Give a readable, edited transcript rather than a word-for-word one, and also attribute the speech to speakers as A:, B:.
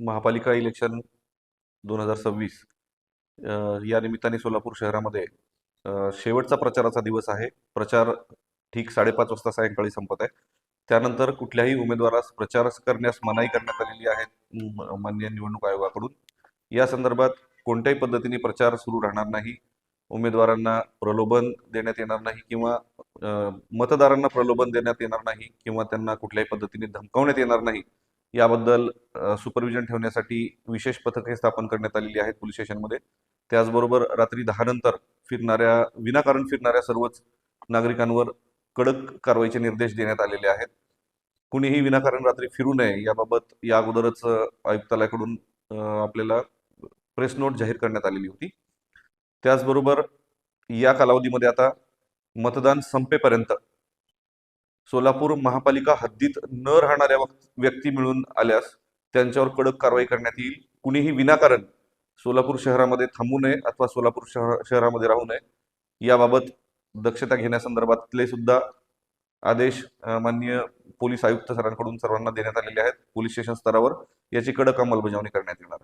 A: महापालिका इलेक्शन 2026 या निमित्ताने सोलापूर शहरामध्ये शेवटचा प्रचाराचा दिवस आहे. प्रचार ठीक 5:30 वाजता सायंकाळी संपत आहे. त्यानंतर कुठल्याही उमेदवारास प्रचार करण्यास मनाई करण्यात आलेली आहे माननीय निवडणूक आयोगाकडून. या संदर्भात कोणत्याही पद्धतीने प्रचार सुरू राहणार नाही. उमेदवारांना प्रलोभन देण्यात येणार नाही किंवा मतदारांना प्रलोभन देण्यात येणार नाही किंवा त्यांना कुठल्याही पद्धतीने धमकावण्यात येणार नाही. याबद्दल सुपरविजन ठेवण्यासाठी विशेष पथके स्थापन करण्यात आलेली आहेत पोलीस स्टेशनमध्ये. त्याचबरोबर रात्री 10 नंतर विनाकारण फिरणाऱ्या सर्वच नागरिकांवर कडक कारवाईचे निर्देश देण्यात आलेले आहेत. कुणीही विनाकारण रात्री फिरू नये याबाबत या अगोदरच आयुक्तालयाकडून आपल्याला प्रेस नोट जाहीर करण्यात आलेली होती. त्याचबरोबर या कालावधीमध्ये आता मतदान संपेपर्यंत सोलापूर महापालिका हद्दीत न राहणाऱ्या व्यक्ती मिळून आल्यास त्यांच्यावर कडक कारवाई करण्यात येईल. कुणीही विनाकारण सोलापूर शहरामध्ये थांबू नये अथवा सोलापूर शहरामध्ये राहू नये याबाबत दक्षता घेण्यासंदर्भातले सुद्धा आदेश माननीय पोलीस आयुक्त सरांकडून सर्वांना देण्यात आलेले आहेत. पोलीस स्टेशन स्तरावर याची कडक अंमलबजावणी करण्यात येणार.